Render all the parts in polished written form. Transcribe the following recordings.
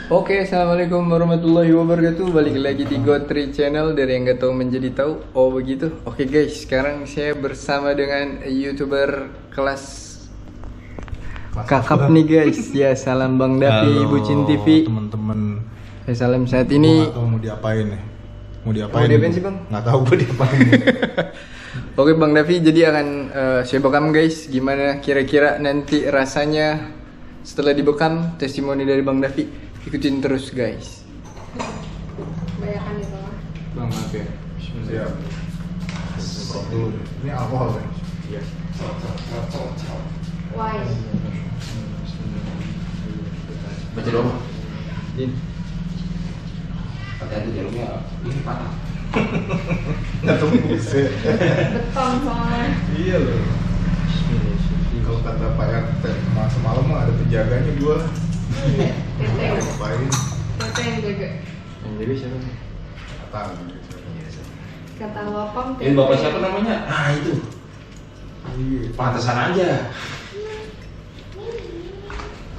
Oke, assalamualaikum warahmatullahi wabarakatuh. Balik lagi di Gotri Channel, dari yang gak tahu menjadi tahu. Oh begitu. Oke guys, sekarang saya bersama dengan YouTuber kelas kakap nih guys. Ya, salam Bang Davi, Halo, Bucin TV. teman-teman. Ya, salam saat ini. Gua nggak tahu mau diapain nih. Mau diapain? Mau diapain sih, Bang? Nggak tahu gue diapain. Oke Bang Davi, jadi akan saya bekam guys. Gimana kira-kira nanti rasanya setelah dibekam, testimoni dari Bang Davi. Ikutin terus guys. Banyakan itu mah. Bang, maaf ya. Siap. Semprot dulu nih. Ini alkohol kan? Iya. Why? Baca dong. Din. Hati-hati jarumnya ini patah. Nggak tembus ya. Beton soalnya. Iya loh. Kalau kata Pak RT, semalam mah ada penjaganya gua. Tete. Ngapain? Tete yang jaga. Yang jadi siapa nih? Nggak tahu. Kata Wapam Ini bapak siapa namanya? Ah itu. Iya. Pantesan aja.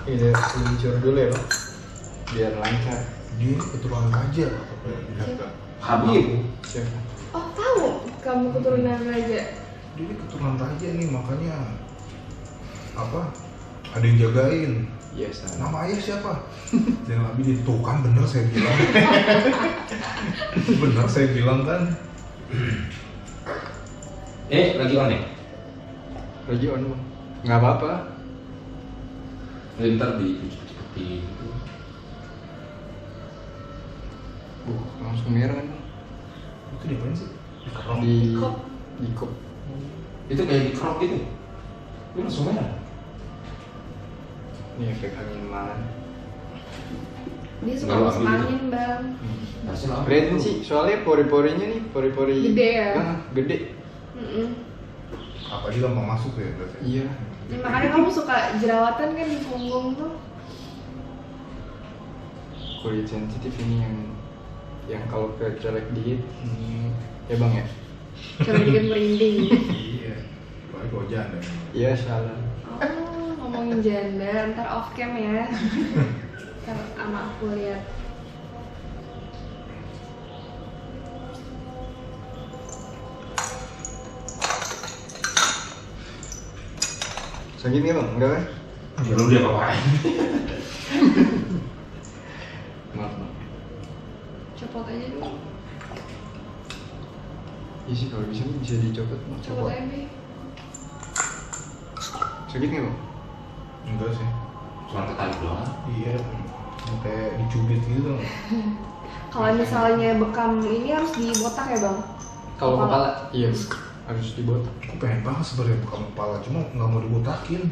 Ini luncur dulu ya, Bang. Biar lancar. Dia keturunan raja. Habib. Siapa? Oh tahu kamu keturunan raja. Dia ini keturunan raja nih, makanya apa? Ada yang jagain. Iya, salah. Nama ayah siapa? Jangan lebih itu kan bener saya bilang. Bener saya bilang kan. Lagi on ya? Lagi on, Bang. Nggak apa-apa. Ntar di Langsung merah kan, Bang? Itu diapain sih? Dikerok. Di Kop. di kop. itu kayak di crop gitu. Ini langsung merah. Ini efek angin malam. Dia suka Nggak, masuk ambil angin bang. Hasil apa? Kelihatan sih, soalnya pori-porinya nih, pori-pori Gede ya? Nah, gede. Apa dia gampang masuk ya berarti? Iya. Ya, makanya kamu suka jerawatan kan di punggung tuh. Kulit sensitif ini yang kalau kecelek dikit, ya Bang ya. Coba dikit merinding. Iya. Apalagi kalau janda. Iya, salah. Oh ngomongin janda, ntar off cam ya. Ntar sama aku lihat. Sakit nggak Bang? Enggak kan? Ya lu dia apain? Maaf, Bang. Copot aja dulu. Iya sih, kalau bisa dicopot, Bang. Copot aja deh. Sakit nggak Bang? Enggak sih. Cuma ketarik doang. Iya. Kayak dicubit gitu. Kalau misalnya bekam ini harus dibotak ya bang? Kalau Kepala. kepala, iya harus dibotak. Aku pengen banget sebenarnya buka kepala, cuma nggak mau dibotakin.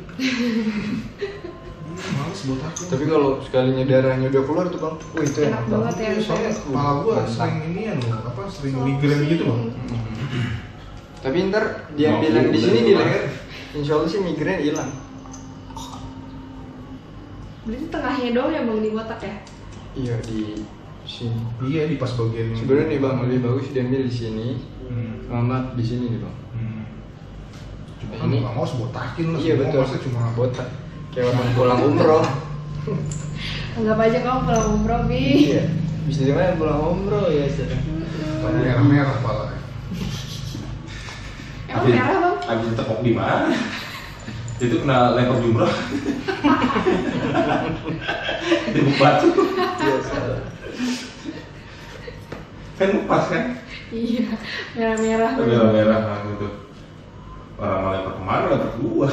Males botakin. Tapi kalau sekalinya darahnya udah keluar tuh Bang, wah itu Enak banget ya. Iya, soalnya kepala gua sering inian loh, apa sering migrain gitu loh. Tapi ntar diambilin di sini di leher, insya Allah sih migrain hilang. Berarti tengahnya doang ya bang dibotak ya? Iya di sini. Iya di pas bagian. Sebenarnya nih Bang lebih bagus diambil di sini, Hmm. sama di sini nih Bang. Cuma kan Ini- nggak mau botakin lah. Iya semua betul. masa cuma botak. Kayak orang pulang umroh. Anggap aja kamu pulang umroh bi. Iya. Bisa di mana pulang umroh ya sudah. merah-merah kepala. Emang merah bang? Habis ditepok di mana? Itu kena lempar jumroh. Di batu. Iya salah. Kan pas kan? Iya merah-merah. Merah-merah gitu. Orang mau lempar kemana? Lempar ke gua.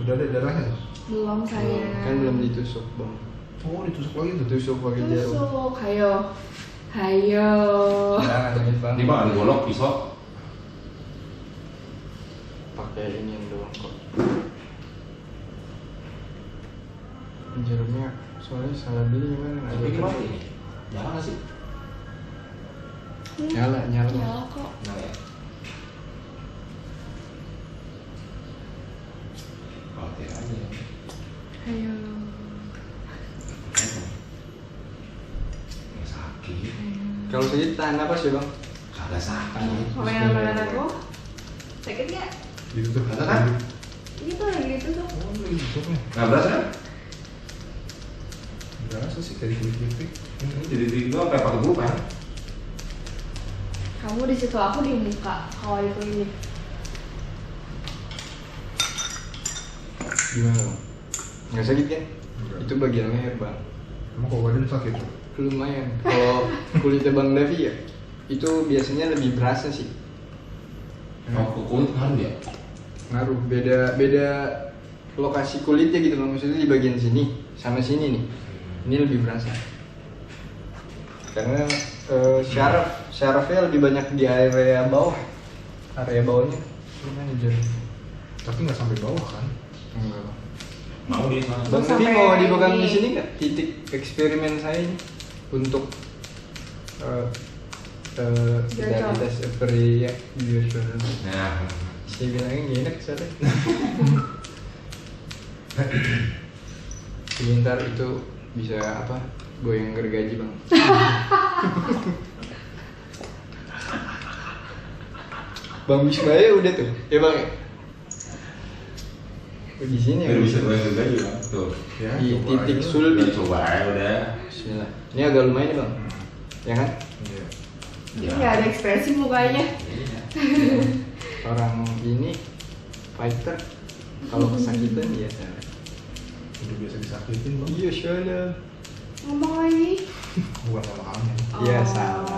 Udah ada darahnya tuh. Belum saya. Kan belum ditusuk Bang. Oh ditusuk lagi tuh. Ditusuk pakai jarum. Tusuk, hayo, hayo. Jangan sakit Bang. Ini bang ada golok pisau. Pakai ini yang doang kok. Jarumnya soalnya salah beli gimana? Tapi ini mati nih. Nyala nggak sih? Nyala. Nyala kok. Nyala ya. Oke aja. Hayo. Sakit. Kalau sakit tahan apa sih Bang? Kagak sakit. Kalau yang anak aku Sakit nggak? Gitu tuh. Rasa kan? Gitu lagi ditutup. Oh, lagi tutup nih. Nggak berasa kan? Berasa sih kayak kulit-kulit. Jadi doang kayak pakai bukan. Kamu di situ, aku di muka. Kalau itu ini. Gimana bang? Nggak sakit kan? Enggak. Itu bagian leher bang. Emang kok badan sakit? Lumayan. Kalau kulitnya Bang Davi ya, itu biasanya lebih berasa sih. Oh, ke kulit ngaruh ya? Ngaruh. Beda lokasi kulitnya gitu bang. Maksudnya di bagian sini sama sini nih. Ini lebih berasa. Karena syarafnya lebih banyak di area bawah. Area bawahnya lumayan jauh. Tapi nggak sampai bawah kan? Enggak bang. Mau di sana. Bang Sampai Davi mau dibekam ini. di sini nggak? Titik eksperimen saya ini untuk Jocol. kita seperti ya jocol. Nah, Saya bilangnya gak enak soalnya. Sebentar itu bisa apa? Goyang gergaji bang. Bang Bismaya udah tuh, ya bang ya? Oh, di sini ya. biar bisa goyang juga ya kan? Tuh. Ya, Di coba titik aja. sulbi. Udah coba aja udah. Bismillah. Ini agak lumayan nih bang, ya kan? Iya. Ini nggak ada ekspresi mukanya. Iya. Orang ini fighter, kalau kesakitan ya. Udah biasa disakitin bang. Iya salah. Ngomong lagi. Bukan sama kamu. Iya Oh. salah.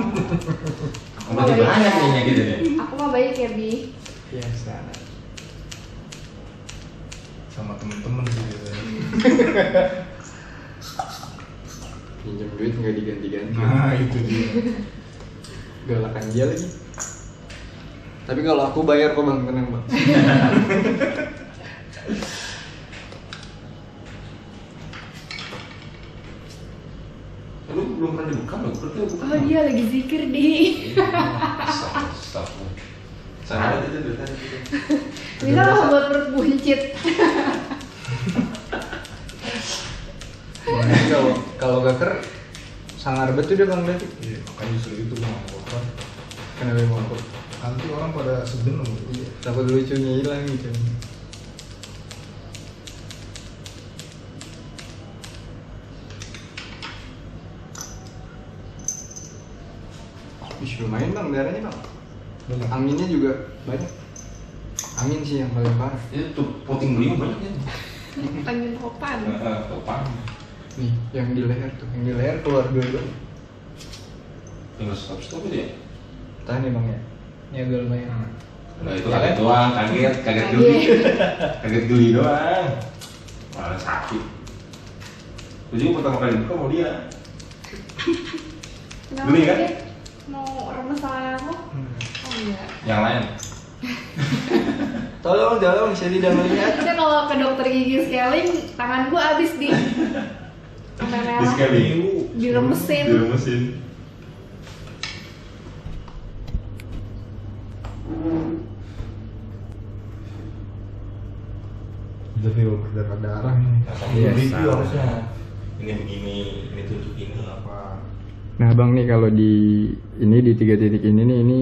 Berarti banyak nih gitu deh. Aku mah baik ya, Bi. Iya salah. Sama temen-temen sih biasanya. Pinjam duit nggak diganti-ganti. Nah itu dia. Galakan dia lagi. Tapi kalau aku bayar kok bang, tenang bang. Lu belum pernah dibuka loh, berarti lu buka. Oh, dia lagi zikir, Di. Stop. Sana aja dari tadi. Bisa lah buat perut buncit. Makanya kalau gaker sangar betul deh bang Davi. Iya, makanya justru itu bang kotor. Kenapa mau aku? Nanti orang pada segen loh. Iya. Takut lucunya hilang gitu. Ih, lumayan bang darahnya bang. Banyak. Anginnya juga banyak. Angin sih yang paling parah. Itu tuh puting beliung banyak ya. Angin topan. Topang. Nih, yang di leher tuh, yang di leher keluar dua-duanya. Tinggal stop itu ya. Tahan ya bang ya. Ini agak lumayan. Nah itu Ya kaget kan? doang, kaget geli. Kaget geli doang. Malah sakit. Lu juga pertama kali buka mau dia. Kenapa Geli kan? sih? Mau remes tangan aku? Oh enggak. Yang lain. Tolong, saya tidak melihat. Kita kalau ke dokter gigi scaling, tanganku habis di sampai Di merah. sekali. Diremesin. Diremesin. Jadi berdarah-darah ini. Iya, Review salah. harusnya. Ini begini, ini tunjuk ini apa? Nah bang nih kalau di tiga titik ini nih ini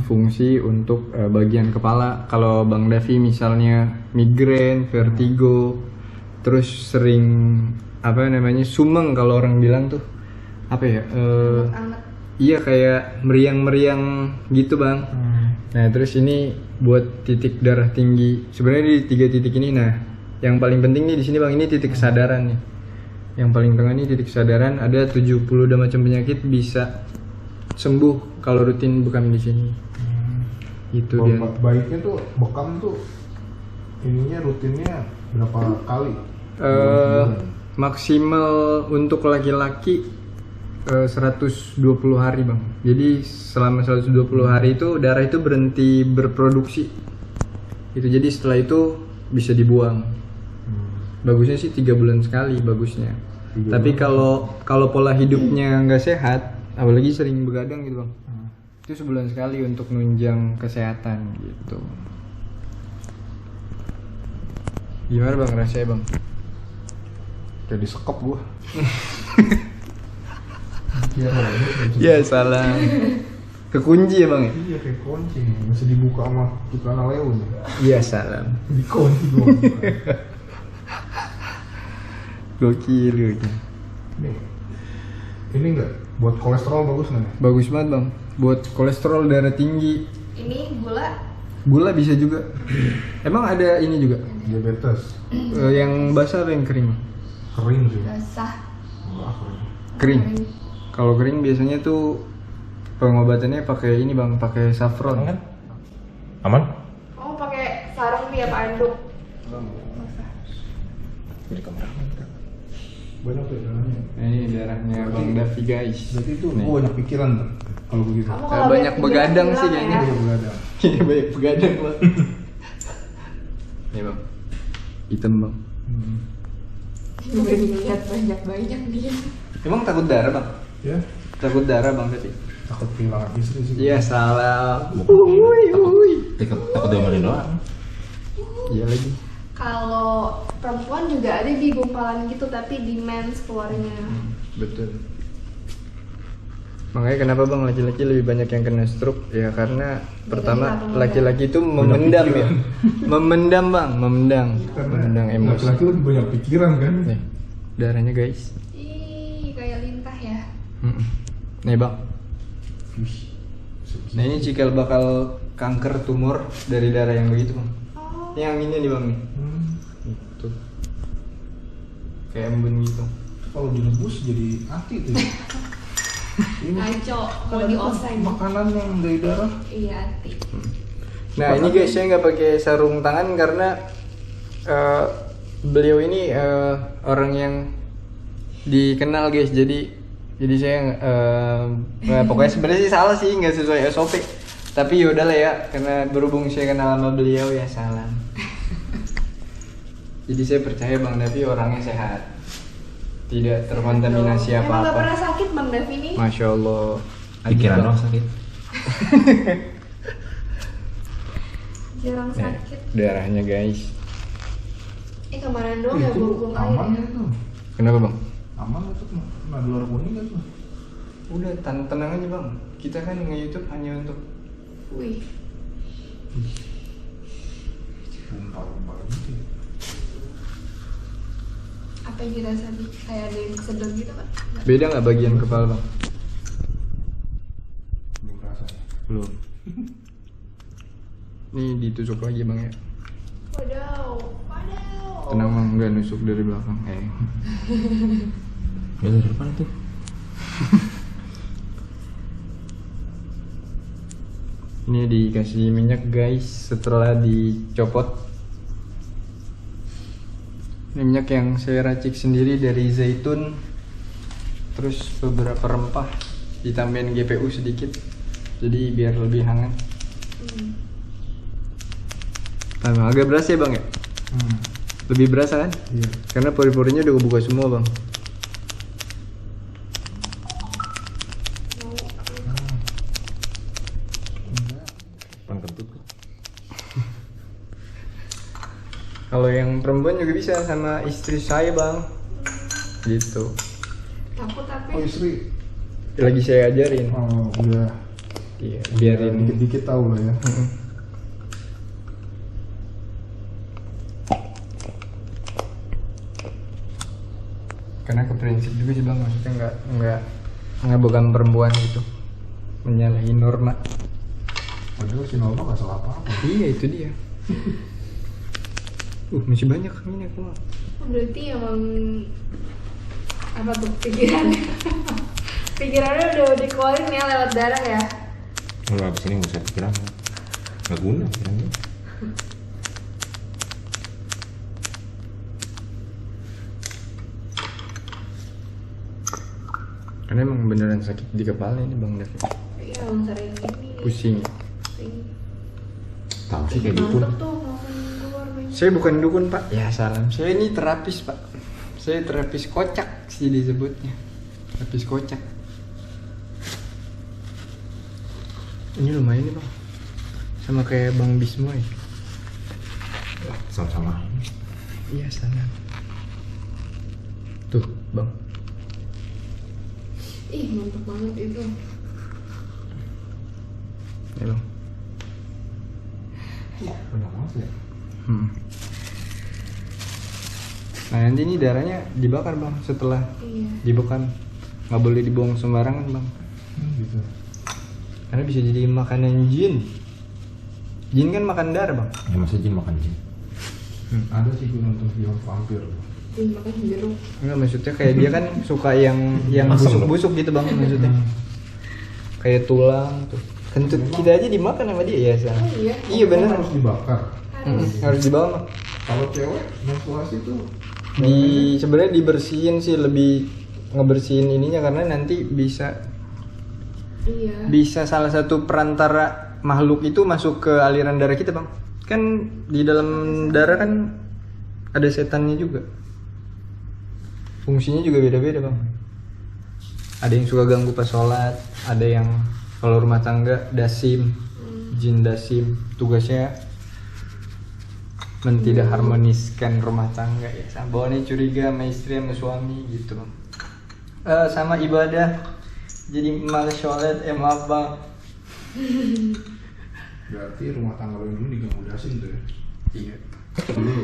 fungsi untuk bagian kepala. Kalau bang Davi misalnya migrain, vertigo, terus sering apa namanya sumeng kalau orang bilang tuh apa ya? Anget. Iya kayak meriang-meriang gitu bang. Nah terus ini buat titik darah tinggi. Sebenarnya di tiga titik ini, nah yang paling penting nih di sini bang ini titik kesadaran nih. Yang paling tengah nih titik kesadaran, ada 72 macam penyakit bisa sembuh kalau rutin bekam di sini. Itu dia. Baiknya tuh bekam tuh ininya rutinnya berapa kali? Maksimal untuk laki-laki 120 hari bang. Jadi selama 120 hari itu darah itu berhenti berproduksi. Itu jadi setelah itu bisa dibuang. Bagusnya sih 3 bulan sekali bagusnya. 3 Tapi bulan. kalau pola hidupnya nggak sehat, apalagi sering begadang gitu bang, itu sebulan sekali untuk nunjang kesehatan gitu. Gimana bang rasanya bang? Jadi sekep gua. Ya salah. Kekunci ya bang ya? Iya kayak kunci nih, masih dibuka sama tukang Leo nih. Iya salam. Dikunci gua. Gokil gokil. Nih. Ini enggak buat kolesterol bagus nggak nih? Bagus banget bang. Buat kolesterol darah tinggi. Ini gula. Gula bisa juga. Emang ada ini juga? Diabetes. Yang basah atau yang kering? Kering sih. Basah. Enggak kering. Kering. Kalau kering biasanya tuh pengobatannya pakai ini bang, pakai saffron. Kan? Aman? Oh pakai sarung tiap aduk. Jadi kamera. Banyak tuh darahnya. Nah, ini darahnya bang Davi guys. Berarti itu Nih. gua banyak pikiran tuh kalau begitu. Kamu Nah, kalau banyak lihat begadang bilang sih ya. kayaknya. Iya begadang. Ini banyak begadang bang. Nih bang, hitam bang. Gue lihat banyak dia. Emang takut darah bang? Ya, Takut darah bang tadi? takut kehilangan istri sih. Iya salah. Takut diomelin doang. Iya lagi. Kalau perempuan juga ada di gumpalan gitu tapi di mens keluarnya. Betul. Makanya kenapa bang laki-laki lebih banyak yang kena stroke? Ya karena pertama nggak laki-laki itu memendam ya, memendam bang, memendam emosi. Laki-laki lebih banyak pikiran kan. Nih darahnya guys. Ih, kayak lintah ya. Mm-mm. Nih bang. Wih, Nah ini cikal bakal kanker tumor dari darah yang begitu bang. Oh. Ini yang ini nih bang nih. Itu kayak embun gitu. Kalau direbus jadi hati tuh. Ya. Ini Ngaco kalau di oseng. makanan yang dari darah. Iya, hati. Nah ini guys saya nggak pakai sarung tangan karena beliau ini orang yang dikenal guys, jadi saya nah, pokoknya sebenarnya sih salah sih, nggak sesuai SOP, tapi yaudah lah ya karena berhubung saya kenal sama beliau ya salam. Jadi saya percaya Bang Davi orangnya sehat, tidak terkontaminasi Emang nggak apa-apa. pernah sakit Bang Davi nih? Masya Allah. Pikiran Bang. doang sakit. Jarang Nih, sakit. darahnya guys. Kemarin doang ya Itu buang aman air ya ya. tuh. Kenapa Bang? Aman itu kena dolar kuning kan tuh. Udah tenang aja Bang. Kita kan nge-YouTube hanya untuk Wih, Gumpal-gumpal gitu. Ya. apa yang kita tadi kayak ada yang sedang gitu kan? beda nggak bagian kepala Bang? Belum rasanya. Belum. Nih ditusuk lagi Bang ya. Wadaw. Tenang Bang, nggak nusuk dari belakang. Ya dari depan tuh. Ini dikasih minyak guys setelah dicopot. Ini minyak yang saya racik sendiri dari zaitun. Terus beberapa rempah, ditambahin GPU sedikit. Jadi biar lebih hangat. Agak berasa ya Bang ya? Lebih berasa kan? Iya. Karena pori-porinya udah kebuka semua Bang. Depan kentut kok. Kalau yang perempuan juga bisa sama istri saya Bang. Gitu. Takut tapi. Oh istri. Lagi saya ajarin. Oh udah. Iya, biarin. Dikit-dikit tahu lah ya. Karena ke prinsip juga sih Bang, maksudnya nggak bukan perempuan gitu menyalahi norma. Padahal si Nova gak salah apa-apa. Iya itu dia. Masih banyak ini aku mah. Berarti emang apa tuh pikirannya? Pikirannya udah dikeluarin ya lewat darah ya? Kalau abis ini nggak usah pikiran. Nggak guna pikirannya. Karena emang beneran sakit di kepala ini Bang Davi. Iya, emang sering ini. Pusing. Pusing. Tahu sih kayak gitu. Mantep tuh langsung keluar banyak. Saya bukan dukun Pak. Ya salam. Saya ini terapis Pak. Saya terapis kocak sih disebutnya. Terapis kocak. Ini lumayan nih Bang. Sama kayak Bang Bismoy. Sama-sama. Iya salam. Tuh Bang. Ih, mantep banget itu. Nih bang. Banyak banget ya. Nah nanti ini darahnya dibakar bang setelah Iya. dibekam, nggak boleh dibuang sembarangan bang, Gitu. karena bisa jadi makanan jin. Jin kan makan darah bang. Ya masa jin makan jin? Ada sih gue nonton film vampir. Jadi makan jeruk. Enggak, maksudnya kayak dia kan suka yang Asem, busuk-busuk gitu bang maksudnya. Kayak tulang tuh. Kentut kita aja dimakan sama dia ya San. Oh iya. Iya bener. Harus dibakar. Harus dibawa bang. Kalau cewek menstruasi tuh Sebenarnya dibersihin sih, lebih ngebersihin ininya karena nanti bisa Iya. salah satu perantara makhluk itu masuk ke aliran darah kita bang. Kan di dalam darah kan ada setannya juga. Fungsinya juga beda-beda bang. Ada yang suka ganggu pas sholat, ada yang kalau rumah tangga dasim, jin dasim, tugasnya tidak harmoniskan rumah tangga ya. Bawaannya curiga sama istri sama suami gitu bang. Sama ibadah, jadi malas sholat, maaf bang. berarti rumah tangga lo yang dulu diganggu dasim tuh ya. Iya.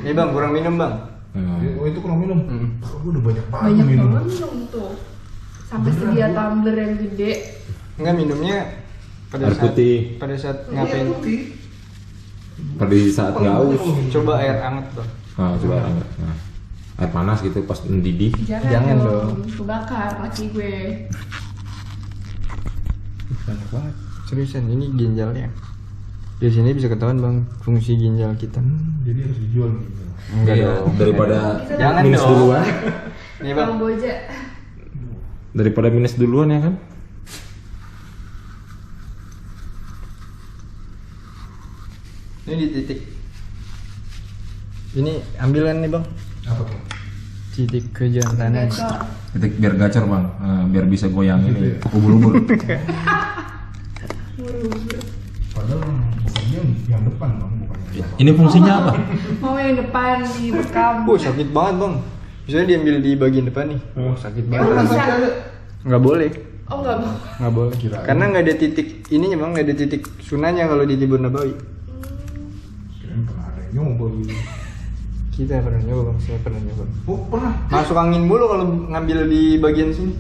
Nih bang, kurang minum bang. Oh itu kurang minum. Oh, gue udah banyak banget Banyak minum. banget minum tuh. Sampai sedia tumbler yang gede. Enggak, minumnya pada Air saat putih. pada saat Iya, ngapain? putih. Pada saat nggak haus. Coba air hangat bang. Nah, coba nah, air panas gitu pas mendidih. Jangan dong. Kebakar laki gue. Banyak banget. Seriusan, ini ginjalnya. Di sini bisa ketahuan bang fungsi ginjal kita. Jadi harus dijual gitu. Enggak Iya, dong. daripada Jangan minus dong. duluan. Nih bang. Bang Boja. Daripada minus duluan ya kan? Ini di titik. Ini ambilan nih bang. Apa tuh? Titik kejantanan. Gacor. Ketik biar gacor bang, biar bisa goyang Gitu ini ya? ubur-ubur. Buru-buru. Padahal bukannya yang depan bang, bukan yang belakang. Ini fungsinya apa? Mau yang depan di bekam. Sakit banget bang. Misalnya diambil di bagian depan nih. Sakit Emang banget. bisa? Nggak boleh. Oh enggak mau. Nggak boleh. Kirain. Karena nggak ada titik ininya bang, nggak ada titik sunanya kalau di Tibur Nabawi. Kirain pernah ada yang nyoba gitu. Kita pernah nyoba bang, saya pernah nyoba. Oh pernah? Masuk angin mulu kalau ngambil di bagian sini.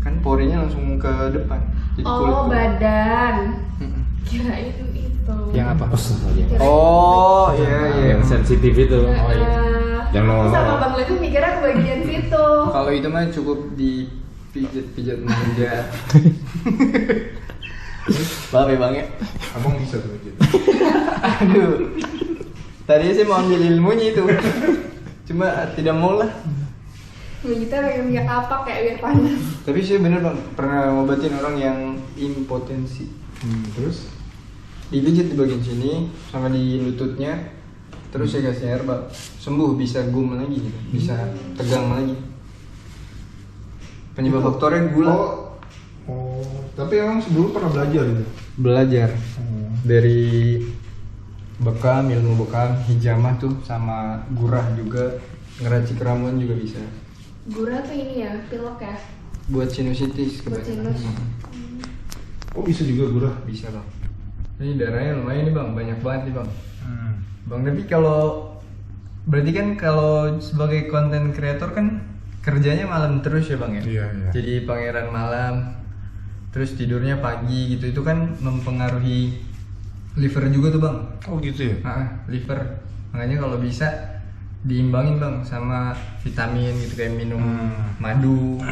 Kan porinya langsung ke depan. Jadi Oh badan. Mm-mm. Kirain itu. Yang apa? Kirain Oh iya iya. Yang sensitif itu. Oh, iya. Yang nol. Sama Bang Levi mikirnya ke bagian situ. Kalau itu mah cukup dipijat-pijat manja. Maaf ya bang ya. Abang bisa tuh gitu. Aduh. Tadi saya mau ambil ilmunya itu. Cuma tidak mau lah. Kita pakai minyak apa kayak biar panas. Tapi saya bener bang, pernah ngobatin orang yang impotensi. Terus? Dipijit di bagian sini sama di lututnya. Terus saya kasih air bang, sembuh, bisa gum lagi gitu. Bisa tegang lagi. Penyebab faktornya gula. Oh, tapi emang sebelum pernah belajar gitu. Belajar dari bekam, ilmu bekam, hijamah tuh sama gurah juga, ngeracik ramuan juga bisa. Gurah tuh ini ya, pilek ya. Buat sinusitis Buat kebanyakan. sinus. Oh bisa juga gurah. Bisa bang. Ini darahnya lumayan nih bang, banyak banget nih bang. Bang, tapi kalau berarti kan kalau sebagai konten kreator kan kerjanya malam terus ya bang ya? Iya, iya. Jadi pangeran malam, terus tidurnya pagi gitu, itu kan mempengaruhi liver juga tuh bang. Oh gitu ya? Liver. Makanya kalau bisa diimbangin bang sama vitamin gitu, kayak minum madu.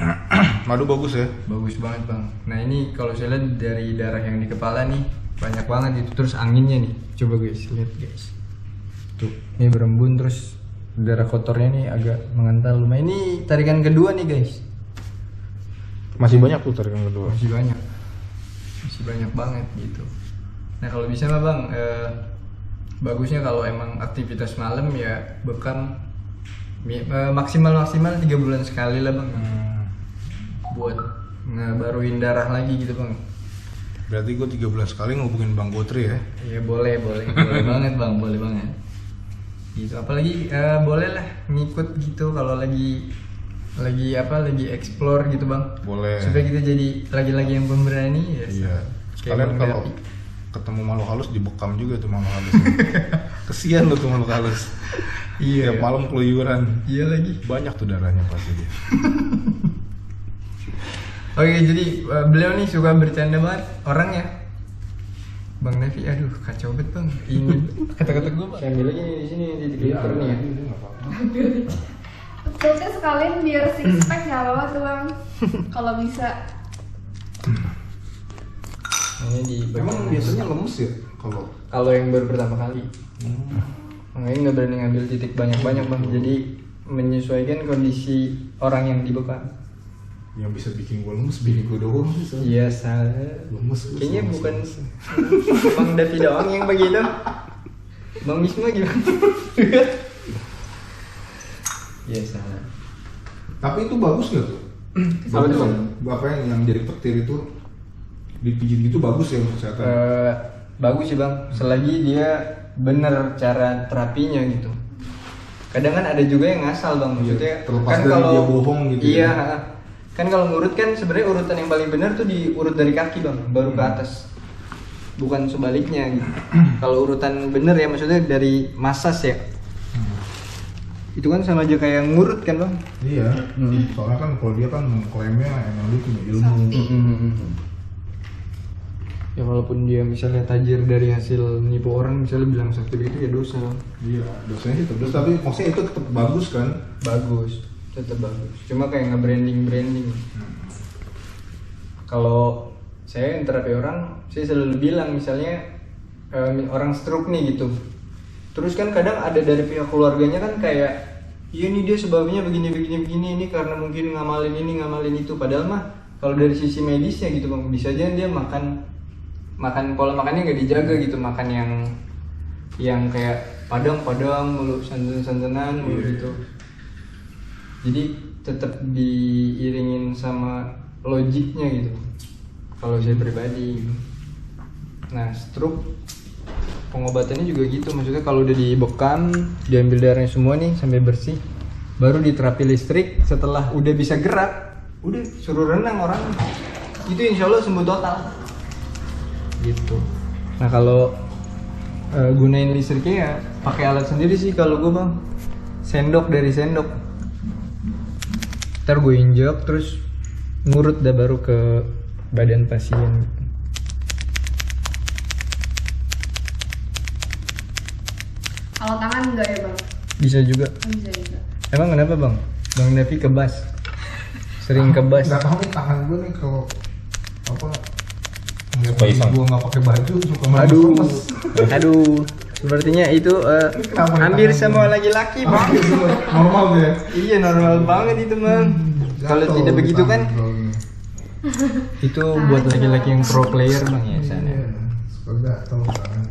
Madu bagus ya? Bagus banget bang. Nah ini kalau saya lihat dari darah yang di kepala nih banyak banget itu, terus anginnya nih. Coba guys, lihat guys. Tuh, ini berembun terus darah kotornya nih agak mengental lumayan. Ini tarikan kedua nih guys. Masih banyak tuh tarikan kedua. Masih banyak banget gitu. Nah kalau bisa mah bang, bagusnya kalau emang aktivitas malam ya bekam maksimal 3 bulan sekali lah bang. Buat ngebaruin darah lagi gitu bang. Berarti gue 3 bulan sekali ngubungin Bang Gotri ya? Iya boleh banget bang, boleh banget. Gitu, apalagi boleh lah ngikut gitu kalau lagi explore gitu bang. Boleh. Supaya kita jadi lagi-lagi yang pemberani ya. Iya. Kayak Kalian Bang kalau Dapi. ketemu makhluk halus dibekam juga tuh makhluk halus. Kesian lu tuh makhluk halus. Iya. Tiap malam keluyuran. Iya lagi. Banyak tuh darahnya pasti dia. Oke, jadi beliau nih suka bercanda banget orangnya. Bang Nevi, aduh kacau banget bang. Ini kata-kata gue pak. Saya ambil lagi nih di sini di Twitter nih ya. Terusnya sekalian biar six pack nggak apa-apa tuh bang. Kalau bisa. Ini di Emang biasanya lemes ya kalau yang baru pertama kali. Makanya nggak berani ngambil titik banyak-banyak bang. Jadi menyesuaikan kondisi orang yang dibekam. yang bisa bikin gue lemes bini gue doang sih. Iya salah. Lemes. Kayaknya lemes, bukan lemes. Bang Davi doang yang begitu. Bang Wisma gimana? Iya salah. Tapi itu bagus nggak tuh? Apa tuh, Bang? Apa yang jadi petir itu dipijit gitu bagus ya untuk kesehatan? Bagus sih bang, selagi dia bener cara terapinya gitu. Kadang kan ada juga yang ngasal bang, maksudnya terlepas kan dari kalau dia bohong gitu iya, ya. kan kalau ngurut kan sebenarnya urutan yang paling benar tuh diurut dari kaki bang, baru ke atas, bukan sebaliknya gitu. Kalau urutan bener ya maksudnya dari masas ya, itu kan sama aja kayak ngurut kan bang. Iya. Soalnya kan kalau dia kan mengklaimnya emang dia punya ilmu. Ya walaupun dia misalnya tajir dari hasil nipu orang, misalnya bilang sakti begitu ya dosa bang. Iya, dosanya sih terus tapi maksudnya itu tetap bagus kan? Bagus, tetap bagus. Cuma kayak nge-branding. Kalau saya yang terapi orang, saya selalu bilang misalnya orang stroke nih gitu. Terus kan kadang ada dari pihak keluarganya kan kayak, iya nih dia sebabnya begini ini karena mungkin ngamalin itu. Padahal mah kalau dari sisi medisnya gitu bang, bisa aja dia makan pola makannya nggak dijaga gitu, makan yang kayak padang mulu, santan mulu gitu. Jadi tetap diiringin sama logiknya gitu kalau saya pribadi. Nah stroke pengobatannya juga gitu, maksudnya kalau udah dibekam, diambil darahnya semua nih sampai bersih, baru diterapi listrik. Setelah udah bisa gerak, udah suruh renang orang, itu insya Allah sembuh total gitu. Nah kalau gunain listriknya ya pakai alat sendiri sih kalau gue bang, sendok. Ntar gue injek terus ngurut dah baru ke badan pasien. Kalau tangan enggak ya bang? Bisa juga. Bisa juga. Emang kenapa bang? Bang Nevi kebas? Sering kebas? Nggak tahu nih tangan gue nih kalau apa ngeliat Suka iseng. gue nggak pakai baju suka Aduh, sepertinya itu hampir semua laki-laki bang. normal ya. Iya normal banget itu bang. Kalau Jatuh tidak begitu tangan kan, kalau ini. itu buat laki-laki yang pro player bang ya sana. Iya, suka gatel tangan.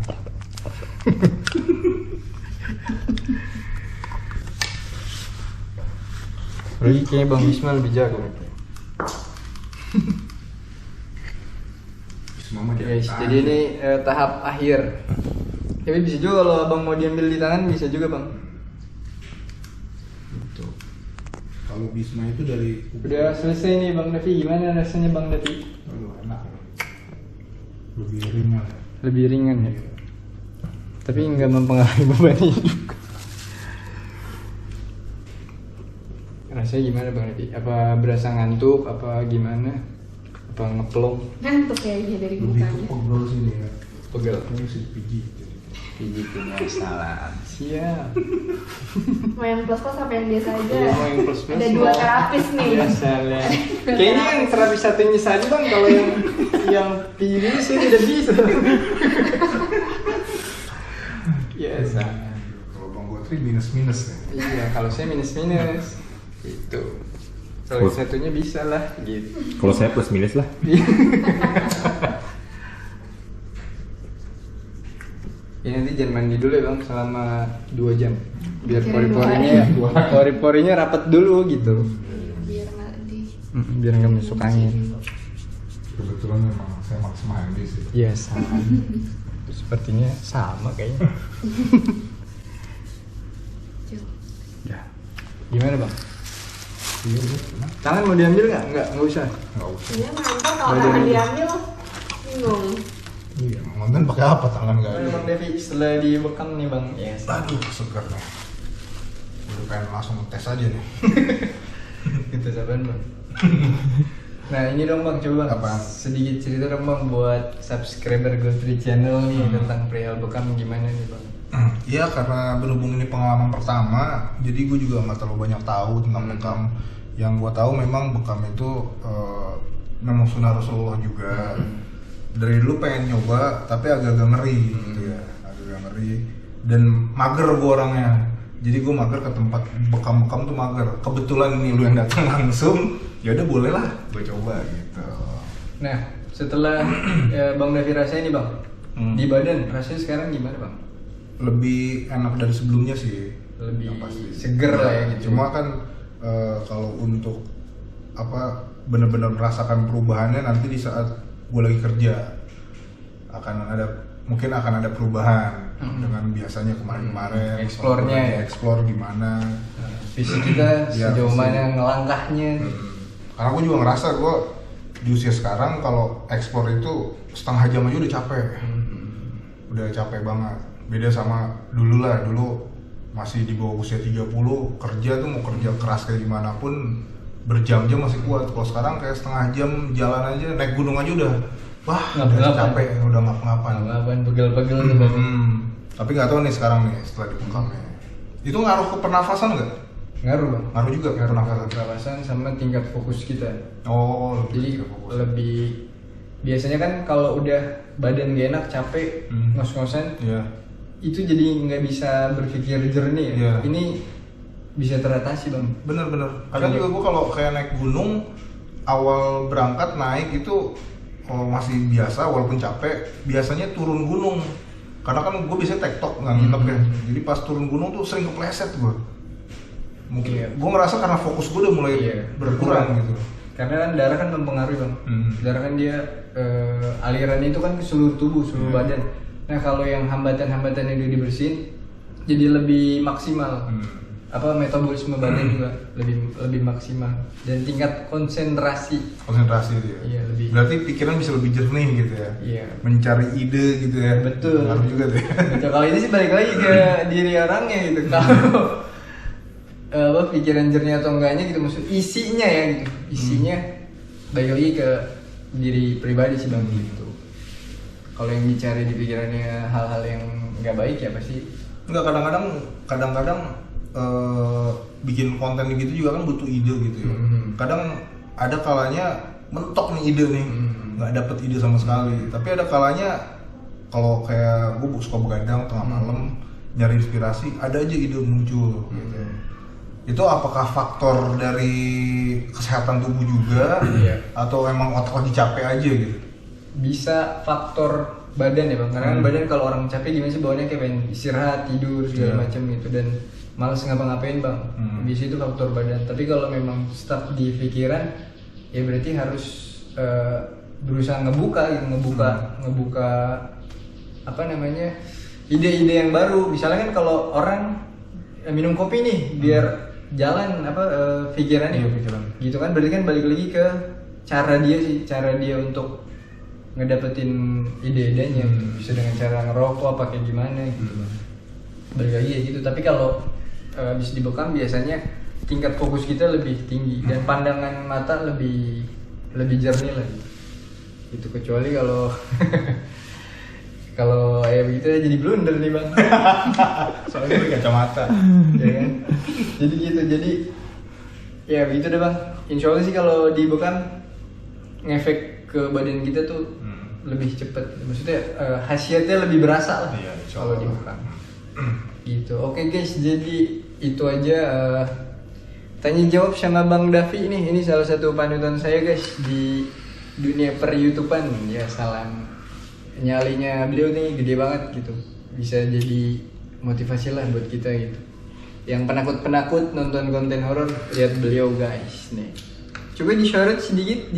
Lagi kayaknya Bang Wisma lebih jago. Mama di Guys, atas. jadi ini tahap akhir. Tapi bisa juga kalau abang mau diambil di tangan bisa juga bang. Gitu. Kalau Bisma itu dari Udah selesai nih Bang Davi, gimana rasanya Bang Davi? Aduh, enak. Lebih ringan. Lebih ringan ya. Tapi nggak mempengaruhi beban hidup. Rasanya gimana Bang Davi? Apa berasa ngantuk? Apa gimana? Apa ngeplong? Ngantuk kayaknya dari Lebih ke mukanya. pegel sih dia. Pegel. Ini mesti dipijit. Pijitinnya salah. Siap. Mau yang plus plus apa yang biasa aja? Iya, mau yang plus-plus Ada dua mau. terapis nih. Biasa lah. Kayaknya yang terapis satunya saja bang, kalau yang pilih sih tidak bisa. Biasa. Kalau Bang Gotri minus-minus ya. Iya, kalau saya minus-minus. Itu. Kalau yang satunya bisa lah, gitu. Kalau saya plus minus lah. Ya nanti jangan mandi dulu ya bang, selama 2 jam. Biar Kirain pori-porinya rapat dulu gitu. Biar nggak di. Biar nggak masuk angin. Kebetulan memang saya Max Mahandi sih. Iya sama. Sepertinya sama kayaknya. Ya. Gimana bang? Iya, benar. Tangan mau diambil nggak? Nggak usah. Nggak usah. Iya ngantuk kalau Badan tangan ini. diambil bingung. Iya, nonton pakai apa tangan gak Bang ada. Devi setelah dibekam nih bang, ya. Aduh, seger nih. Udah pengen langsung tes aja nih. Gitu saban bang. Nah ini dong bang, coba bang, Apaan? sedikit cerita dong bang buat subscriber Gotri Channel nih tentang perihal bekam gimana nih bang? Iya, karena berhubung ini pengalaman pertama, jadi gue juga nggak terlalu banyak tahu tentang bekam. Yang gue tahu memang bekam itu memang sunnah Rasulullah juga. Dari dulu pengen nyoba, tapi agak-agak ngeri gitu ya, agak-agak ngeri. Dan mager gue orangnya, jadi gue mager ke tempat bekam-bekam tuh mager. Kebetulan ini lu yang datang langsung, ya udah boleh lah, gue coba gitu. Nah setelah bang Devi rasain nih bang, di badan rasanya sekarang gimana bang? Lebih enak dari sebelumnya sih, Lebih yang pasti. seger lah ya gitu. Cuma kan kalau untuk apa benar-benar merasakan perubahannya nanti di saat gue lagi kerja mungkin akan ada perubahan dengan biasanya kemarin-kemarin. Explore-nya ya? Explore gimana. Fisik kita Iya, sejauh fisik. mana ngelangkahnya? Karena gue juga ngerasa gue di usia sekarang kalau explore itu setengah jam aja udah capek. Udah capek banget. Beda sama dulu lah, dulu masih di bawah usia 30, kerja tuh mau kerja keras kayak gimana pun berjam-jam masih kuat. Kalau sekarang kayak setengah jam jalan aja, naik gunung aja udah wah, udah Ngap-ngapan. capek, udah ngap-ngapan. Ngapain pegel-pegel tuh bang? Tapi nggak tahu nih sekarang nih setelah dibekamnya. Itu ngaruh ke pernafasan nggak? Ngaruh bang. Ngaruh juga ke Ngaruh ke pernafasan. pernafasan sama tingkat fokus kita. Oh, Jadi lebih fokus. lebih biasanya kan kalau udah badan gak enak, capek, ngos-ngosan, Iya. itu jadi nggak bisa berpikir jernih ya. Iya. Ini bisa teratasi bang. Bener-bener. Kadang juga gue kalau kayak naik gunung, awal berangkat naik itu kalau masih biasa walaupun capek, biasanya turun gunung. Karena kan gue biasanya tektok nggak nginep ya. Jadi pas turun gunung tuh sering kepleset gue. Mungkin Iya. gue ngerasa karena fokus gue udah mulai Iya, berkurang gitu. Karena kan darah kan mempengaruhi bang. Darah kan dia aliran itu kan ke seluruh tubuh, seluruh badan. Nah kalau yang hambatan-hambatan yang udah dibersihin, jadi lebih maksimal. Apa metabolisme badan juga lebih maksimal dan tingkat konsentrasi. Konsentrasi itu ya. Iya, lebih. Berarti pikiran bisa lebih jernih gitu ya. Iya. Mencari ide gitu ya. Betul. Ngaruh juga tuh ya. Betul, kalau ini sih balik lagi ke diri orangnya gitu. Kalau apa pikiran jernih atau enggaknya gitu, maksud isinya ya gitu. Isinya balik lagi ke diri pribadi sih bang gitu. Kalau yang dicari di pikirannya hal-hal yang nggak baik ya pasti. Enggak, kadang-kadang bikin konten gitu juga kan butuh ide gitu ya. Kadang ada kalanya mentok nih ide nih, nggak dapet ide sama sekali. Tapi ada kalanya kalau kayak gue suka begadang tengah malam nyari inspirasi, ada aja ide muncul. Gitu. Itu apakah faktor dari kesehatan tubuh juga, Iya. atau emang otak lagi capek aja gitu? Bisa faktor badan ya bang, karena kan badan kalau orang capek gimana sih bawaannya kayak pengen istirahat, tidur segala Iya. macam gitu dan malas ngapa-ngapain bang. Bisa itu faktor badan. Tapi kalau memang stuck di pikiran, ya berarti harus berusaha ngebuka gitu, ngebuka apa namanya ide-ide yang baru. Misalnya kan kalau orang minum kopi nih biar jalan apa pikirannya, Iya, pikiran. gitu kan berarti kan balik lagi ke cara dia untuk ngedapetin ide-idenya gitu. Bisa dengan cara ngerokok apa kayak gimana gitu. Balik lagi ya gitu. Tapi kalau habis dibekam biasanya tingkat fokus kita lebih tinggi dan pandangan mata lebih jernih lah gitu. Kecuali kalau kalau ya begitu ya jadi blunder nih bang. Soalnya gue kacamata. Ya kan? Jadi gitu, jadi ya begitu deh bang. Insya Allah sih kalau dibekam ngefek ke badan kita tuh lebih cepet. Maksudnya khasiatnya lebih berasa lah. Iya, insya kalau Allah. dibekam. Gitu. Oke guys, jadi itu aja tanya jawab sama Bang Davi nih. Ini salah satu panutan saya guys di dunia per-YouTubean. Ya salam. Nyalinya beliau nih gede banget gitu, bisa jadi motivasi lah buat kita gitu. Yang penakut-penakut nonton konten horor, lihat beliau guys nih. Coba disorot sedikit.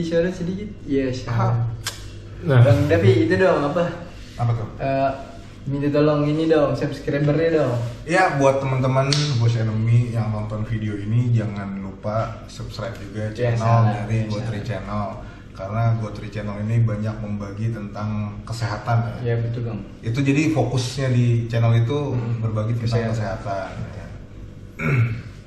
Yes. Nah. Bang Davi itu dong apa? Apa tuh? Minta tolong ini dong, subscribernya dong. Ya, buat teman-teman Bos Enemy yang nonton video ini jangan lupa subscribe juga channel Biasalah, dari biasa. Gotri Channel. karena Gotri Channel ini banyak membagi tentang kesehatan ya. Iya betul bang. Itu jadi fokusnya di channel itu berbagi tentang kesehatan. Ya.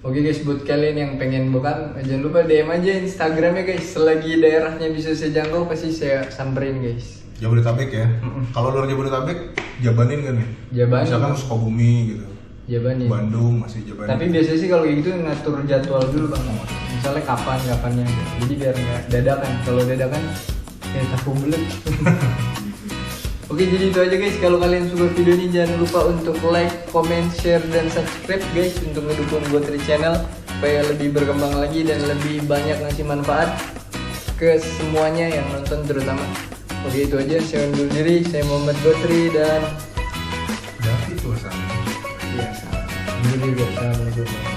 Oke guys, buat kalian yang pengen bokam, jangan lupa DM aja Instagramnya guys. Selagi daerahnya bisa saya jangkau, pasti saya samperin guys. Jabodetabek ya. Kalau luar Jabodetabek, Jabanin kan nih. Jabanin. Misalkan Sukabumi gitu. Jabanin. Bandung masih Jabanin. Tapi biasanya sih kalau kayak gitu ngatur jadwal dulu bang. Misalnya kapannya. Jadi biar nggak dadakan. Kalau dadakan, kayak tahu bulat. Oke, jadi itu aja guys. Kalau kalian suka video ini, jangan lupa untuk like, comment, share, dan subscribe guys untuk mendukung Gotri Channel supaya lebih berkembang lagi dan lebih banyak ngasih manfaat ke semuanya yang nonton terutama. Oke, itu aja. Saya undur diri. Saya Muhammad Gotri dan David tuh sana. iya, salam. Ini juga assalamualaikum.